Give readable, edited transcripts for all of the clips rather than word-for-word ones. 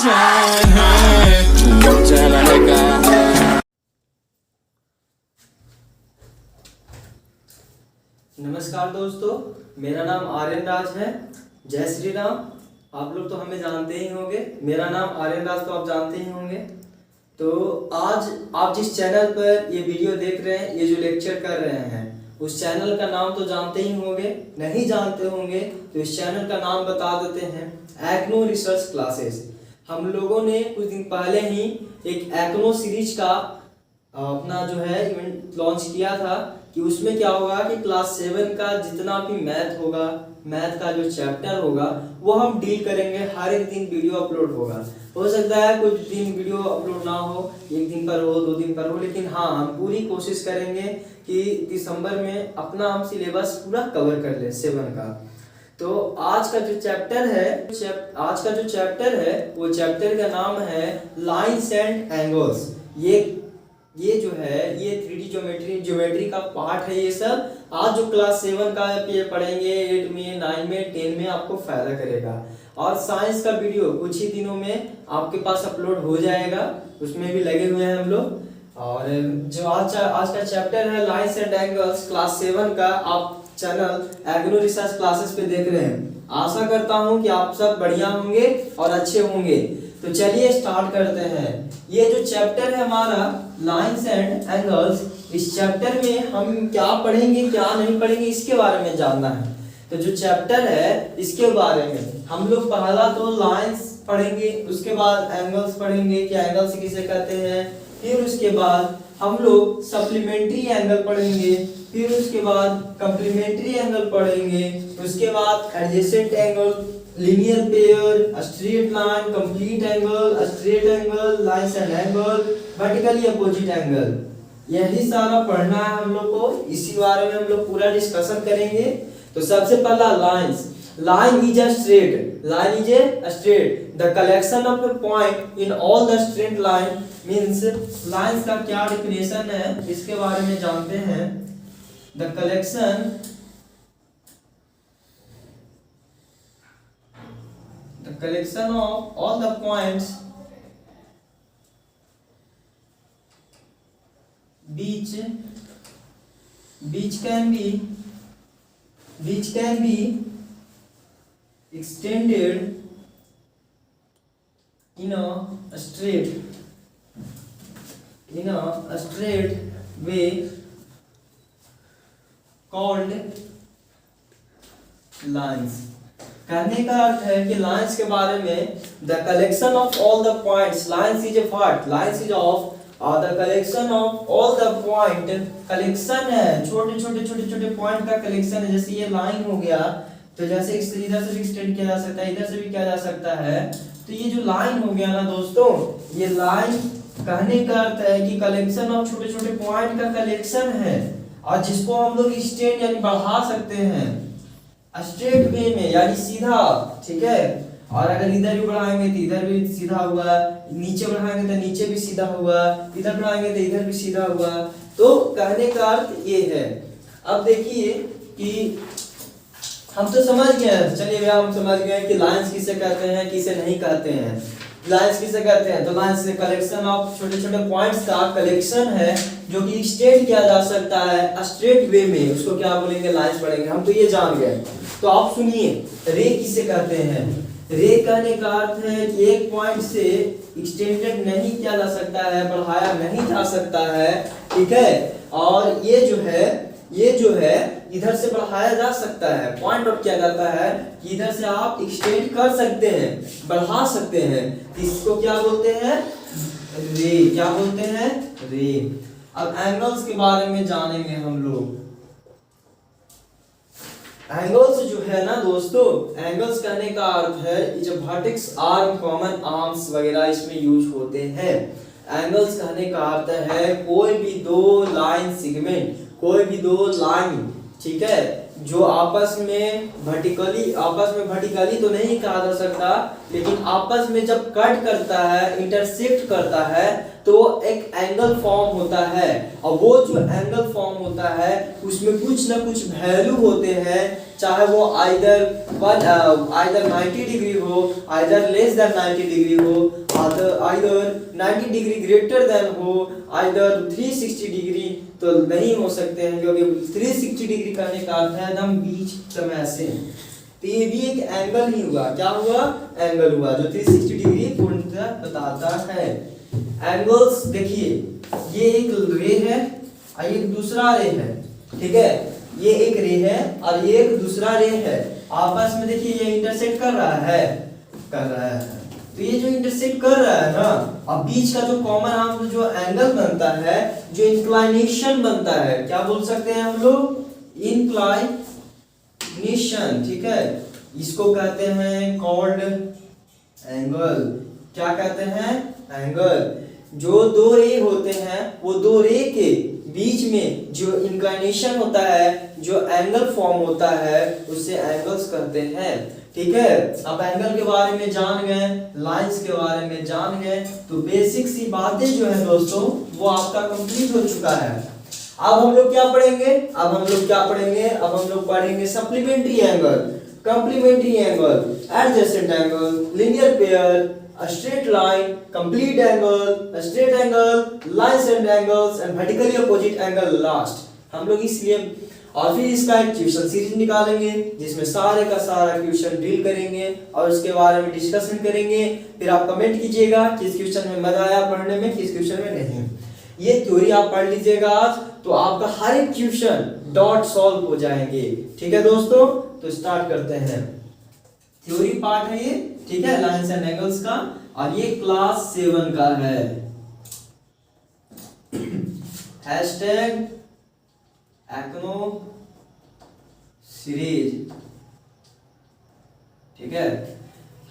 जान है चला है कहाँ। नमस्कार दोस्तों, मेरा नाम आर्यन राज है। जय श्री राम। आप लोग तो हमें जानते ही होंगे, मेरा नाम आर्यन राज तो आप जानते ही होंगे। तो आज आप जिस चैनल पर ये वीडियो देख रहे हैं, ये जो लेक्चर कर रहे हैं, उस चैनल का नाम तो जानते ही होंगे। नहीं जानते होंगे तो इस चैनल का नाम बता देते हैं, एक्नो रिसर्च क्लासेस। हम लोगों ने कुछ दिन पहले ही एक एक्नो सीरीज का अपना जो है इवेंट लॉन्च किया था कि उसमें क्या होगा कि क्लास 7 का जितना भी मैथ होगा, मैथ का जो चैप्टर होगा वो हम डील करेंगे। हर एक दिन वीडियो अपलोड होगा। हो सकता है कुछ दिन वीडियो अपलोड ना हो, एक दिन पर हो, 2 दिन पर हो, लेकिन हाँ, हम पूरी कोशिश करेंगे कि दिसंबर में अपना हम सिलेबस पूरा कवर कर लें 7 का। तो आज का जो चैप्टर है वो चैप्टर का नाम है लाइन्स एंड एंगल्स। ये जो है ये 3D ज्योमेट्री का पार्ट है। ये सब आज जो क्लास 7 का ये पढ़ेंगे, 8 में, 9 में, 10 में आपको फायदा करेगा। और साइंस का वीडियो कुछ ही दिनों में आपके पास अपलोड हो जाएगा, उसमें भी लगे हुए हैं हम लोग। और जो आज का चैप्टर है लाइन्स एंड एंगल्स क्लास 7 का, आप चैनल एक्नो रिसर्च क्लासेस पे देख रहे हैं। आशा करता हूं कि आप सब बढ़िया होंगे और अच्छे होंगे। तो चलिए स्टार्ट करते हैं। ये जो चैप्टर है हमारा लाइन्स एंड एंगल्स, इस चैप्टर में हम क्या पढ़ेंगे क्या नहीं पढ़ेंगे इसके बारे में जानना है। तो जो चैप्टर है इसके बारे में हम लोग पहला तो लाइन्स पढ़ेंगे, उसके बाद एंगल्स पढ़ेंगे कि एंगल्स किसे कहते हैं, फिर उसके बाद हम लोग सप्लीमेंट्री एंगल पढ़ेंगे, फिर उसके बाद कम्प्लीमेंट्री एंगल पढ़ेंगे, उसके बाद adjacent angle, linear pair, straight line, complete angle, straight angle, lines and angle, vertically opposite angle. यही सारा पढ़ना है हम लोग को। इसी बारे में हम लोग पूरा डिस्कशन करेंगे। तो सबसे पहला lines. Line is a straight. Line is a straight. The collection of a point in all the straight line means lines का क्या definition है इसके बारे में जानते हैं। The collection of all the points which can be extended in a straight way called lines। कहने का अर्थ है कि लाइंस के बारे में the collection of all the points, lines is a part, lines is of the collection of all the point, collection है छोटे पॉइंट का कलेक्शन है। जैसे ये लाइन हो गया तो जैसे इधर से भी एक्सटेंड किया जा सकता है, इधर से भी किया जा सकता है। तो ये जो लाइन हो गया ना दोस्तों, ये लाइन कहने का अर्थ है कि कलेक्शन ऑफ छोटे पॉइंट का कलेक्शन है, और जिसको हम लोग एक्सटेंड यानी बढ़ा सकते हैं स्ट्रेट वे में, यानी सीधा। ठीक है, और अगर इधर भी बढ़ाएंगे तो इधर भी सीधा हुआ, नीचे बढ़ाएंगे तो नीचे भी सीधा हुआ, इधर बढ़ाएंगे तो इधर भी सीधा हुआ। तो कहने का अर्थ ये है। अब देखिए कि हम तो समझ गए हैं, चलिए भैया हम समझ गए कि लाइंस किसे कहते हैं किसे नहीं कहते हैं। लाइंस किसे कहते हैं तो लाइंस से कलेक्शन ऑफ छोटे पॉइंट्स का कलेक्शन है जो कि एक्सटेंड किया जा सकता है स्ट्रेट वे में, उसको क्या बोलेंगे, लाइंस पढ़ेंगे। हम तो ये जान गए। तो आप सुनिए, रे किसे कहते हैं। रे कहने का अर्थ है कि एक पॉइंट से एक्सटेंडेड नहीं किया जा सकता है, बढ़ाया नहीं जा सकता है। ठीक है, और ये जो है इधर से बढ़ाया जा सकता है। पॉइंट आउट किया जाता है कि इधर से आप एक्सटेंड कर सकते हैं, बढ़ा सकते हैं। इसको क्या बोलते हैं, रे। क्या बोलते हैं, रे। अब एंगल्स के बारे में जानेंगे हम लोग। एंगल्स जो है ना दोस्तों, एंगल्स कहने का अर्थ है जो वर्टेक्स, आर्म, कॉमन आर्म्स वगैरह इसमें यूज होते हैं। एंगल्स कहने का अर्थ है कोई भी दो लाइन सेगमेंट, कोई भी दो लाइन, ठीक है, जो आपस में वर्टिकली तो नहीं कहा जा सकता, लेकिन आपस में जब कट करता है, इंटरसेक्ट करता है, तो एक एंगल फॉर्म होता है। और वो जो एंगल फॉर्म होता है उसमें कुछ ना कुछ वैल्यू होते हैं, चाहे वो आइदर 90 डिग्री हो, आइदर लेस देन 90 डिग्री हो, आइदर 90 डिग्री ग्रेटर देन हो, आइदर 360 डिग्री तो नहीं हो सकते हैं, क्योंकि 360 डिग्री करने का अर्थ है एकदम बीच समय से। तो ये भी एक एंगल ही हुआ। क्या हुआ? एंगल हुआ, जो 360 डिग्री पूर्णतः बताता है। एंगल्स देखिए, ये एक रे है और एक दूसरा रे है, ठीक है। ये एक रे है और ये एक दूसरा रे है, आपस में देखिए ये इंटरसेक्ट कर रहा है। तो ये जो इंटरसेक्ट कर रहा है ना, अब बीच का जो कॉमन आर्म जो एंगल बनता है, जो इंक्लाइनेशन बनता है, क्या बोल सकते हैं हम लोग? इंक्लाइनेशन, ठीक है। इसको कहते हैं कॉल्ड एंगल। क्या कहते हैं? एंगल। जो दो रे होते हैं, वो दो रे के बीच में जो इंक्लाइनेशन होता है, जो एंगल फॉर्म होता है, उससे एंगल्स कहते हैं, ठीक है। अब एंगल के बारे में जान गए, लाइंस के बारे में जान गए, तो बेसिक सी बातें जो है दोस्तों वो आपका कंप्लीट हो चुका है। अब हम लोग क्या पढ़ेंगे? अब हम लोग पढ़ेंगे supplementary angle, complementary angle, adjacent angle, linear pair, a straight line, complete angle, a straight angle, lines and angles and vertically opposite angle last। हम लोग इसलिए और फिर इसका एक क्वेश्चन सीरीज निकालेंगे, जिसमें सारे का सारा क्वेश्चन डील करेंगे और उसके बारे में डिस्कशन करेंगे। फिर आप कमेंट कीजिएगा किस क्वेश्चन में मजा आया पढ़ने में, किस क्वेश्चन में नहीं। ये थ्योरी आप पढ़ लीजिएगा आज, तो आपका हर एक क्वेश्चन डॉट सॉल्व हो जाएंगे, ठीक है दोस्तों। तो स्टार्ट करते हैं। थ्योरी पार्ट है ये, ठीक है, लाइंस एंड एंगल्स का, और ये क्लास 7 का है। हैशटैग एक्नो सीरीज, ठीक है।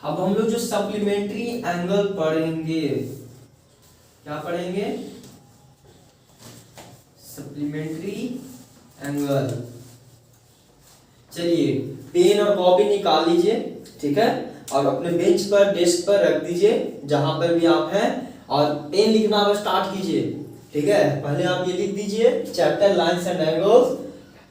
अब हम लोग जो सप्लीमेंट्री एंगल पढ़ेंगे, क्या पढ़ेंगे? Supplementary angle. चलिए पेन और कॉपी निकाल लीजिए, ठीक है, और अपने बेंच पर, डेस्क पर रख दीजिए, जहां पर भी आप हैं, और पेन लिखना अब स्टार्ट कीजिए, ठीक है। पहले आप ये लिख दीजिए चैप्टर लाइंस एंड एंगल्स,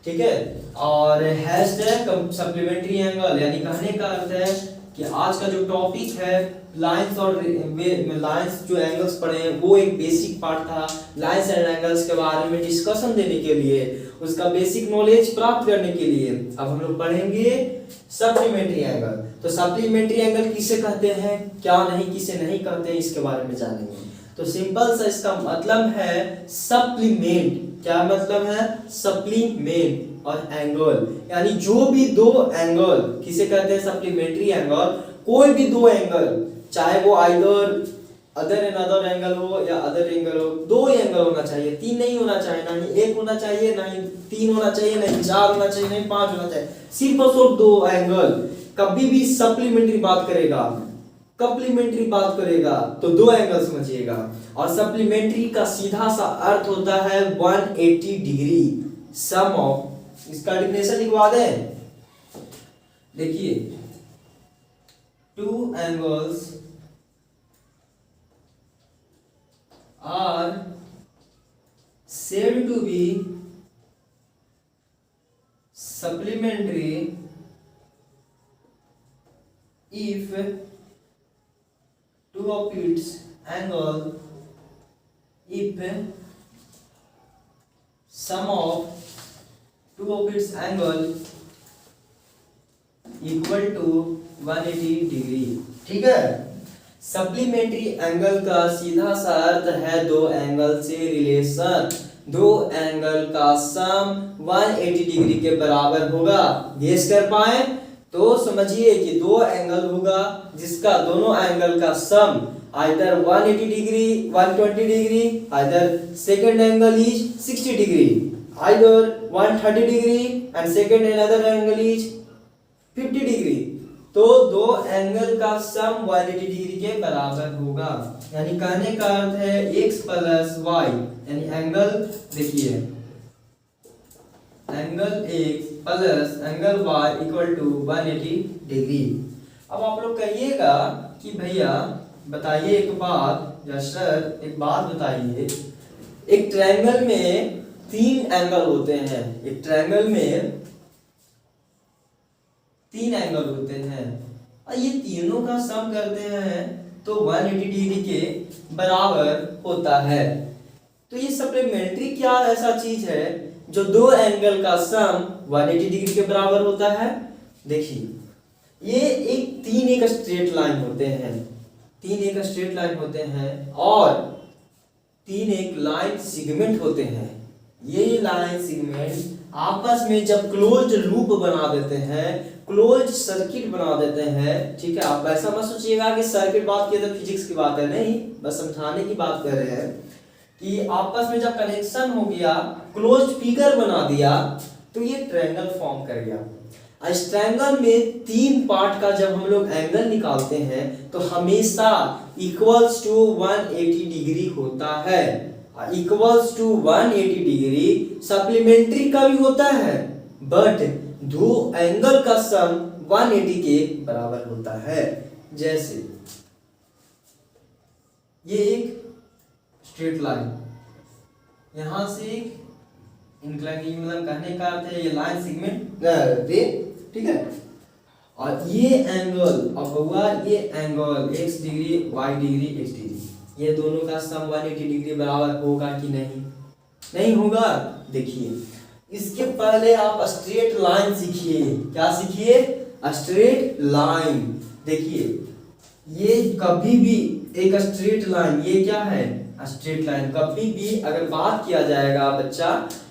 ठीक है, और हैशटैग सप्लीमेंट्री एंगल। यानी कहने का अर्थ है कि आज का जो टॉपिक है लाइंस और लाइंस जो एंगल्स पढ़े हैं, वो एक बेसिक पार्ट था। लाइंस एंड एंगल्स के बारे में डिस्कशन देने के लिए, उसका बेसिक नॉलेज प्राप्त करने के लिए अब हम लोग पढ़ेंगे सप्लीमेंट्री एंगल। तो सप्लीमेंट्री एंगल किसे कहते हैं, क्या नहीं, किसे नहीं कहते हैं, इसके बारे में जानेंगे। तो सिंपल सा इसका मतलब है सप्लीमेंट। क्या मतलब है? सप्लीमेंट और एंगल, यानी जो भी दो एंगल, किसे कहते हैं? Supplementary angle. कोई भी दो एंगल, चाहे वो either other and other angle हो या अदर एंगल हो, दो एंगल होना चाहिए, तीन नहीं होना चाहिए, ना ही एक होना चाहिए, ना ही तीन होना चाहिए, ना ही चार होना चाहिए, ना ही पांच होना चाहिए, सिर्फ और सिर्फ दो एंगल। कभी भी सप्लीमेंट्री बात करेगा, कप्लीमेंट्री बात करेगा, तो दो एंगल समझिएगा। और सप्लीमेंट्री का सीधा सा अर्थ होता है 180 डिग्री। सम ऑफ, इसका डेफिनेशन लिखवा दें, देखिए, two angles are said to be supplementary if two of its angle, if sum of two of its angle equal to 180 degree, ठीक है। सप्लीमेंट्री एंगल का सीधा सा अर्थ है दो एंगल से रिलेशन, दो एंगल का सम 180 डिग्री के बराबर होगा। गेस कर पाए तो समझिए कि दो एंगल होगा जिसका दोनों एंगल का sum either 180 degree, 120 degree, either second angle is 60 degree, either 130 degree and second another angle is 50 degree. तो दो एंगल का सम 180 डिग्री के बराबर होगा। यानी कहने का अर्थ है x प्लस वाई, यानी एंगल, देखिए angle x plus angle Y equal to 180 degree. अब आप लोग कहिएगा कि भैया बताइए एक बात, या सर एक बात बताइए, एक ट्रायंगल में 3 एंगल होते हैं, एक ट्रायंगल में 3 एंगल होते हैं और ये तीनों का सम करते हैं तो 180 डिग्री के बराबर होता है। तो ये सप्लीमेंट्री क्या ऐसा चीज है जो 2 एंगल का सम 180 डिग्री के बराबर होता है? देखिए ये एक स्ट्रेट लाइन होते हैं, 3 स्ट्रेट लाइन होते हैं और 3 लाइन सेगमेंट होते हैं। ये लाइन सेगमेंट आपस में जब क्लोज लूप बना देते हैं, क्लोज सर्किट बना देते हैं, ठीक है। आप ऐसा मत सोचिएगा कि सर्किट बात की तो फिजिक्स की बात है, नहीं, बस समझाने की बात कर रहे हैं कि आपस में जब कनेक्शन हो गया, क्लोज फिगर बना दिया तो ये ट्रायंगल फॉर्म कर गया। इस ट्रायंगल में 3 पार्ट का जब हम लोग एंगल निकालते हैं तो हमेशा इक्वल्स टू 180 डिग्री होता है। इक्वल्स टू 180 डिग्री सप्लीमेंट्री का भी होता है, बट 2 एंगल का सम 180 के बराबर होता है। जैसे ये एक स्ट्रेट लाइन, यहां से इंक्लाइन, मतलब कहने का अर्थ है ये लाइन सेगमेंट रे, ठीक है। और ये एंगल, अब हुआ ये angle x degree y degree x degree, ये दोनों का सम 180 डिग्री बराबर होगा कि नहीं? नहीं होगा। देखिए इसके पहले आप स्ट्रेट लाइन सीखिए। क्या सीखिए? Straight line. देखिए ये कभी भी एक स्ट्रेट लाइन, ये क्या है? Straight line. कभी भी अगर बात किया जाएगा बच्चा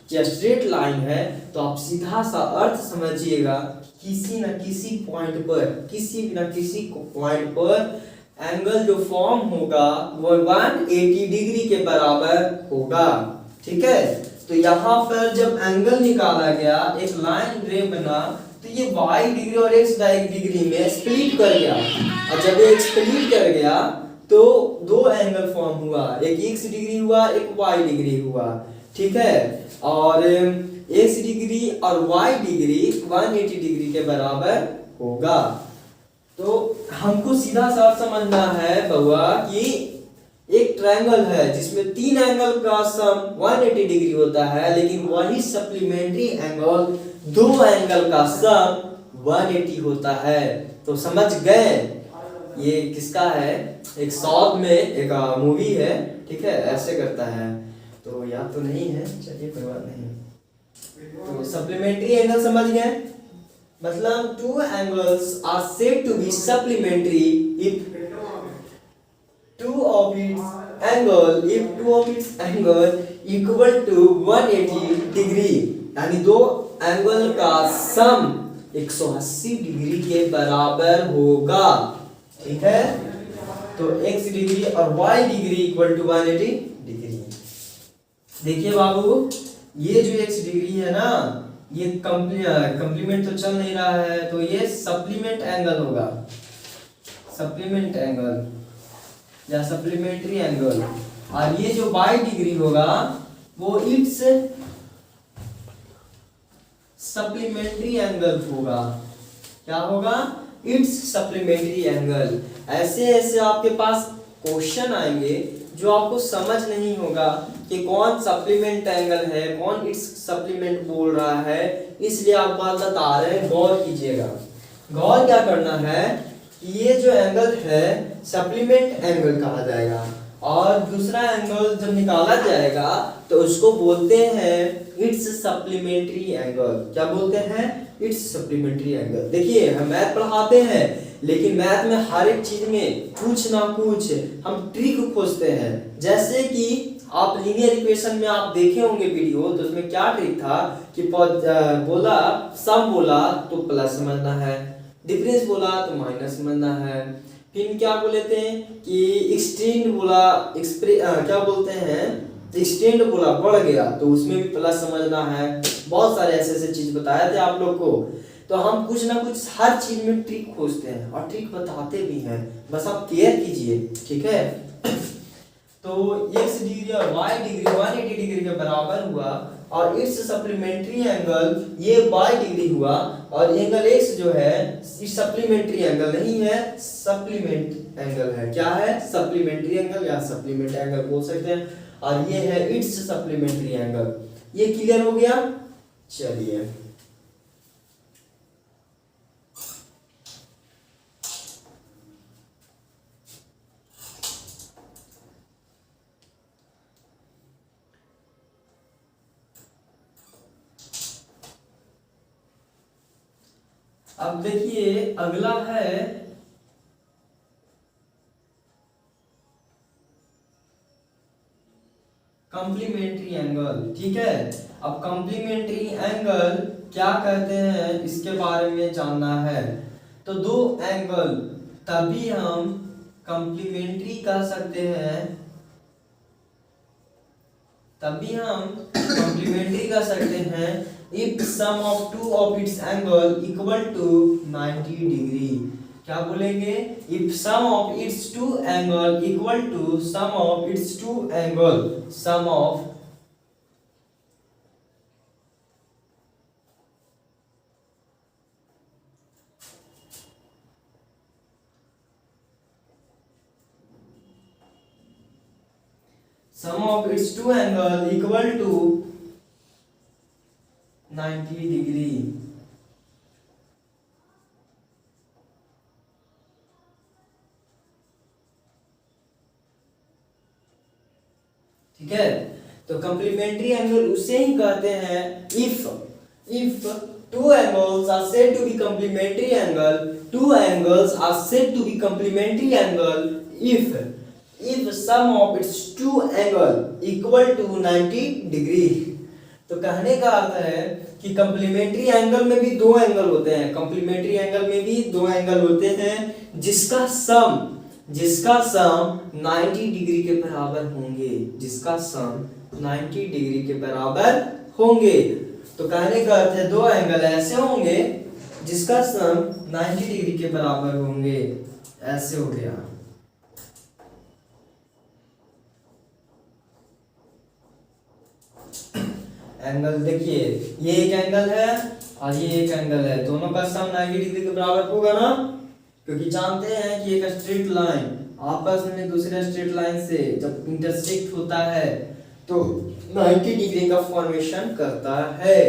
कि स्ट्रेट लाइन है तो आप सीधा सा अर्थ समझिएगा, किसी न किसी पॉइंट पर, किसी न किसी पॉइंट पर एंगल जो फॉर्म होगा वो 180 डिग्री के बराबर होगा, ठीक है। तो यहाँ पर जब एंगल निकाला गया, एक लाइन रे बना, तो ये y डिग्री और x डिग्री में स्प्लिट कर गया, और जब ये स्प्लिट कर गया तो 2 एंगल फॉर्म हुआ, एक x डिग्री हुआ, एक y डिग्री हुआ, ठीक है। और x डिग्री और y डिग्री 180 डिग्री के बराबर होगा। तो हमको सीधा सा समझना है बउआ कि एक ट्रायंगल है जिसमें 3 एंगल का सम 180 डिग्री होता है, लेकिन वही सप्लीमेंट्री एंगल 2 एंगल का सम 180 होता है। तो समझ गए ये किसका है? एक साउथ में एक मूवी है, ठीक है, ऐसे करता है, तो याद तो नहीं है, चलिए कोई बात नहीं। तो सप्लीमेंट्री एंगल समझ गए, मतलब 2 angles are said to be supplementary if two of its angle equal to 180 degree, यानी 2 एंगल का सम 180 डिग्री के बराबर होगा, ठीक है। तो x डिग्री और y degree equal to 180 degree. देखिए बाबू, ये जो x डिग्री है ना, ये कंप्लीमेंट तो चल नहीं रहा है, तो ये सप्लीमेंट एंगल होगा, सप्लीमेंट एंगल या सप्लीमेंट्री एंगल। और ये जो y डिग्री होगा वो इट्स सप्लीमेंट्री एंगल होगा। क्या होगा? It's supplementary angle. ऐसे ऐसे आपके पास क्वेश्चन आएंगे जो आपको समझ नहीं होगा कि कौन सप्लीमेंट एंगल है, कौन इट्स सप्लीमेंट बोल रहा है, इसलिए आप बात बता रहे हैं, गौर कीजिएगा। गौर क्या करना है कि ये जो एंगल है सप्लीमेंट एंगल कहा जाएगा, और दूसरा एंगल जब निकाला जाएगा तो उसको बोलते हैं इट्स सप्लीमेंट्री एंगल। क्या बोलते हैं? It's supplementary angle. देखिए हम मैथ पढ़ाते हैं, लेकिन मैथ में हर एक चीज में कुछ ना कुछ हम ट्रिक खोजते हैं। जैसे कि आप लीनियर इक्वेशन में आप देखे होंगे वीडियो, तो उसमें क्या ट्रिक था कि बोला सम बोला तो प्लस समझना है, डिफरेंस बोला तो माइनस समझना है, फिर क्या बोले थे कि एक्सटेंड बोला, क्या बोलते हैं, एक्सटेंड बोला बढ़ गया तो उसमें भी प्लस समझना है। बहुत सारे ऐसे ऐसे चीज बताए थे आप लोग को। तो हम कुछ ना कुछ हर चीज में ट्रिक खोजते हैं और ट्रिक बताते भी हैं, बस आप केयर कीजिए, ठीक है। तो x डिग्री और y डिग्री 180 डिग्री के बराबर हुआ और इट्स सप्लीमेंट्री एंगल ये बाय डिग्री हुआ, और एंगल एक्स जो है इस सप्लीमेंट्री एंगल नहीं है, सप्लीमेंट एंगल है। क्या है? सप्लीमेंट्री एंगल या सप्लीमेंट एंगल बोल सकते हैं, और ये है इट्स सप्लीमेंट्री एंगल। ये क्लियर हो गया? चलिए अब देखिए अगला है कॉम्प्लीमेंट्री एंगल। ठीक है, अब कॉम्प्लीमेंट्री एंगल क्या कहते हैं इसके बारे में जानना है। तो दो एंगल तभी हम कॉम्प्लीमेंट्री कह सकते हैं, तभी हम कॉम्प्लीमेंट्री कह सकते हैं if sum of two of its angle equal to 90 degree। क्या बोलेंगे? if sum of its two angle equal to sum of its two angle, sum of its two angle equal to 90 degree. ठीक है, तो complementary angle उसे ही कहते हैं if two angles are said to be complementary angle, two angles are said to be complementary angle if sum of its two angle equal to 90 degree। तो कहने का अर्थ है कि कॉम्प्लीमेंट्री एंगल में भी दो एंगल होते हैं, कॉम्प्लीमेंट्री एंगल में भी दो एंगल होते हैं जिसका सम 90 डिग्री के बराबर होंगे, जिसका सम 90 डिग्री के बराबर होंगे। तो कहने का अर्थ है दो एंगल ऐसे होंगे जिसका सम 90 डिग्री के बराबर होंगे। ऐसे हो गया। एंगल देखिए, ये एक एंगल है और ये एक एंगल है, दोनों का सम 90 डिग्री के बराबर होगा ना, क्योंकि जानते हैं कि एक स्ट्रेट लाइन आपस में दूसरे स्ट्रेट लाइन से जब इंटरसेक्ट होता है तो 90 डिग्री का फॉर्मेशन करता है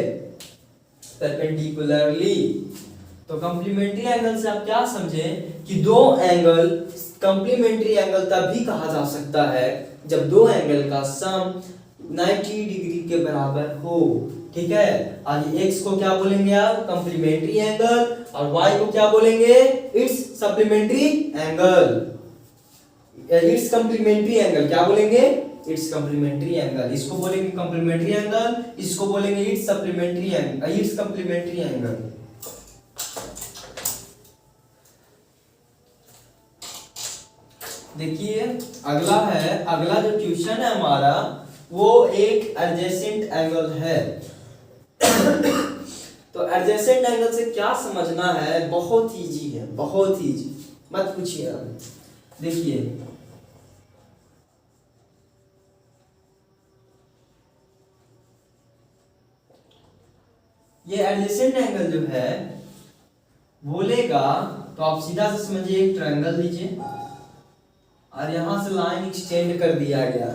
परपेंडिकुलरली। तो कॉम्प्लीमेंट्री एंगल से आप क्या समझे कि दो एंगल कॉम्प्लीमेंट्री एंगल तभी कहा जा सकता है जब दो एंगल का सम 90 डिग्री के बराबर हो। ठीक है, आज x को क्या बोलेंगे आप? कॉम्प्लीमेंट्री एंगल, और y को क्या बोलेंगे? It's supplementary angle, it's complementary angle. क्या बोलेंगे? It's complementary angle. इसको बोलेंगे कॉम्प्लीमेंट्री एंगल, इसको बोलेंगे it's supplementary angle, it's complementary angle. देखिए अगला जो क्वेश्चन है हमारा वो एक एडजेसेंट एंगल है। तो एडजेसेंट एंगल से क्या समझना है? बहुत इजी है, बहुत इजी, मत पूछिए। देखिए ये एडजेसेंट एंगल जो है बोलेगा तो आप सीधा से समझिए, एक ट्रायंगल लीजिए और यहां से लाइन एक्सटेंड कर दिया गया,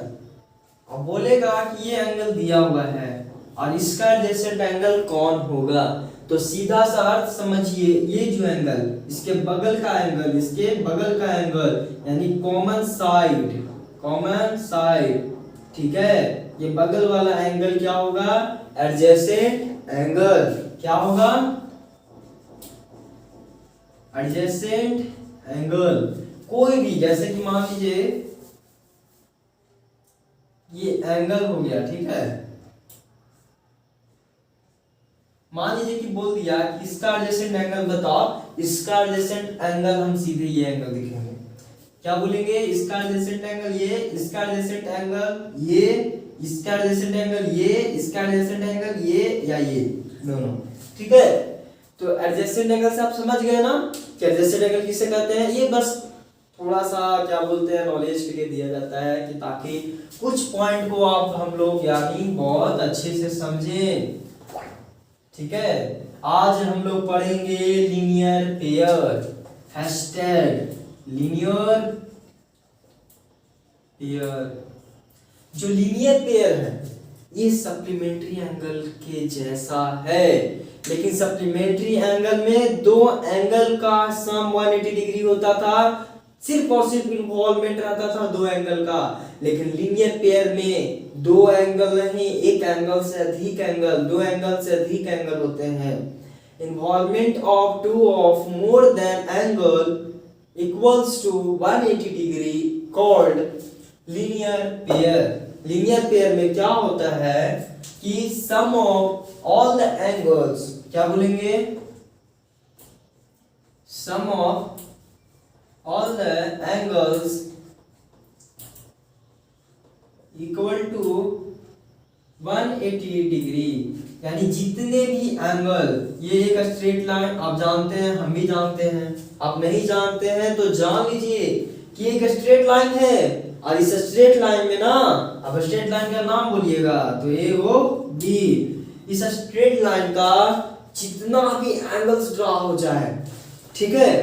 और बोलेगा कि ये एंगल दिया हुआ है और इसका एडजेसेंट एंगल कौन होगा। तो सीधा सा अर्थ समझिए, ये जो एंगल इसके बगल का एंगल, इसके बगल का एंगल यानी कॉमन साइड। ठीक है, ये बगल वाला एंगल क्या होगा? Adjacent angle. क्या होगा? Adjacent angle. कोई भी, जैसे कि मान लीजिए ये एंगल हो गया। ठीक है, मान लीजिए कि बोल दिया कि इसका एडजेसेंट एंगल बताओ, इसका एडजेसेंट एंगल हम सीधे ये एंगल लिखेंगे। क्या बोलेंगे? इसका एडजेसेंट एंगल ये, इसका एडजेसेंट एंगल ये, इसका एडजेसेंट एंगल ये, इसका एडजेसेंट एंगल ये या ये दोनों। ठीक है, तो एडजेसेंट एंगल से आप समझ गए ना कि एडजेसेंट एंगल किसे कहते हैं। ये बस थोड़ा सा क्या बोलते हैं नॉलेज के लिए दिया जाता है कि ताकि कुछ पॉइंट को आप हम लोग यानी बहुत अच्छे से समझें। ठीक है, आज हम लोग पढ़ेंगे linear pair. Hashtag linear pair. जो लीनियर पेयर है ये सप्लीमेंट्री एंगल के जैसा है, लेकिन सप्लीमेंट्री एंगल में दो एंगल का सम 180 डिग्री होता था, सिर्फ और सिर्फ इन्वॉल्वमेंट रहता था दो एंगल का। लेकिन लीनियर पेयर में दो एंगल नहीं, एक एंगल से अधिक एंगल, दो एंगल से अधिक एंगल होते हैं। Involvement of two of more than angle equals to 180 degree called linear pair. Linear pair में क्या होता है कि sum of all the angles, क्या बोलेंगे, sum of all the angles equal to 180 degree. यानी जितने भी एंगल, ये एक स्ट्रेट लाइन आप जानते हैं, हम भी जानते हैं, आप नहीं जानते हैं तो जान लीजिए कि एक स्ट्रेट लाइन है, और इस स्ट्रेट लाइन में ना, अब स्ट्रेट लाइन का नाम बोलिएगा तो ए ओ बी। इस स्ट्रेट लाइन का जितना भी एंगल्स ड्रा हो जाए, ठीक है,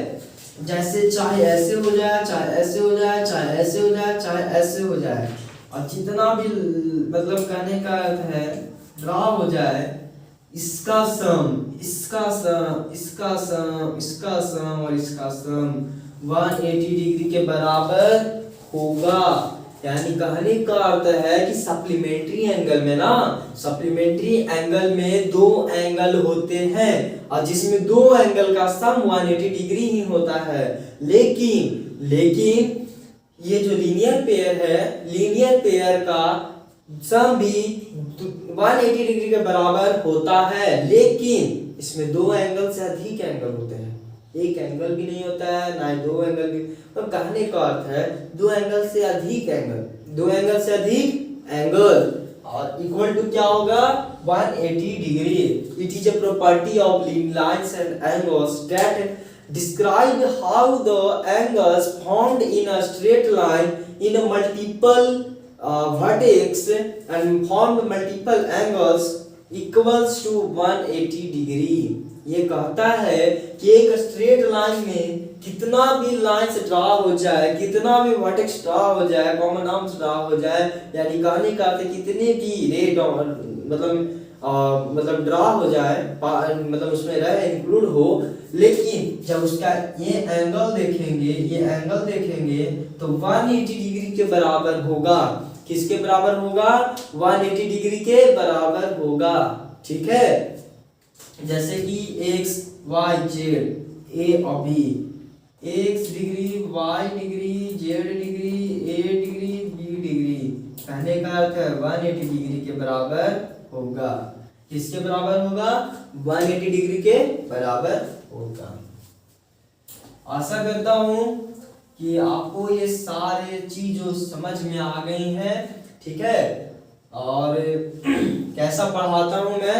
जैसे चाहे ऐसे हो जाए, चाहे ऐसे हो जाए, चाहे ऐसे हो जाए, चाहे ऐसे हो जाए, और जितना भी मतलब कहने का अर्थ है ड्रा हो जाए, इसका सम, इसका सम, इसका सम, इसका सम और इसका सम 180 डिग्री के बराबर होगा। यानी कहने का अर्थ है कि सप्लीमेंट्री एंगल में ना, सप्लीमेंट्री एंगल में दो एंगल होते हैं और जिसमें दो एंगल का सम 180 डिग्री ही होता है। लेकिन ये जो लीनियर पेयर है, लीनियर पेयर का सम भी 180 डिग्री के बराबर होता है, लेकिन इसमें दो एंगल से अधिक एंगल होते हैं। एक एंगल भी नहीं होता है, ना ही दो एंगल भी। तो कहने का अर्थ है दो एंगल से अधिक एंगल, दो एंगल से अधिक एंगल, और इक्वल टू क्या होगा 180 degree. It is a property of lines and angles that describe how the angles formed in a straight line in a multiple vertex and formed multiple angles equals to 180 degree। ये कहता है कि एक straight line में कितना भी lines draw हो जाए, कितना भी वर्टेक्स ड्रा हो जाए, कॉमन आर्म्स ड्रा हो जाए, यानी कहने का अर्थ कितने भी रेट मतलब ड्रा हो जाए, मतलब उसमें रहे इंक्लूड हो, लेकिन जब उसका ये एंगल देखेंगे, ये एंगल देखेंगे तो 180 डिग्री के बराबर होगा। किसके बराबर होगा? 180 डिग्री के बराबर होगा। ठीक है, जैसे कि x y z a और b, x degree, y degree, z degree, a degree, b degree, कहने का अर्थ है 180 डिग्री के बराबर होगा। किसके बराबर होगा? 180 डिग्री के बराबर होगा। आशा करता हूं कि आपको ये सारे चीजों समझ में आ गई हैं। ठीक है, और कैसा पढ़ाता हूं मैं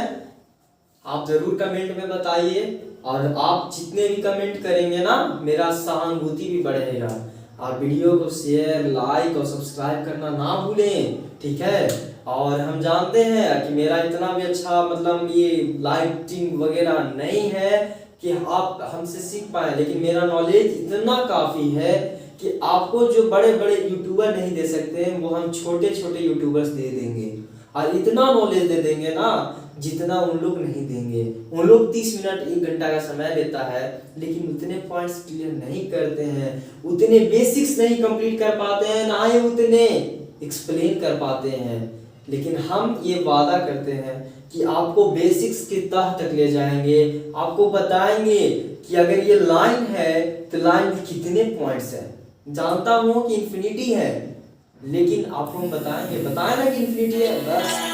आप जरूर कमेंट में बताइए, और आप जितने भी कमेंट करेंगे ना मेरा सहानुभूति भी बढ़ेगा। और वीडियो को शेयर, लाइक और सब्सक्राइब करना ना भूलें। ठीक है, और हम जानते हैं कि मेरा इतना भी अच्छा मतलब ये लाइटिंग वगैरह नहीं है कि आप हमसे सीख पाए, लेकिन मेरा नॉलेज इतना काफ़ी है कि आपको जो बड़े बड़े यूट्यूबर नहीं दे सकते हैं वो हम छोटे छोटे यूट्यूबर्स दे देंगे, और इतना नॉलेज दे देंगे ना जितना उन लोग नहीं देंगे। उन लोग 30 मिनट 1 घंटा का समय लेता है, लेकिन उतने पॉइंट्स क्लियर नहीं करते हैं, उतने बेसिक्स नहीं कंप्लीट कर पाते हैं, ना ही उतने एक्सप्लेन कर पाते हैं। लेकिन हम ये वादा करते हैं कि आपको बेसिक्स की तह तक ले जाएंगे, आपको बताएंगे कि अगर ये लाइन है तो लाइन में कितने पॉइंट्स हैं। जानता हूँ कि इन्फिनिटी है, लेकिन आपको हम बताएंगे, बताए ना कि इन्फिनिटी है, बस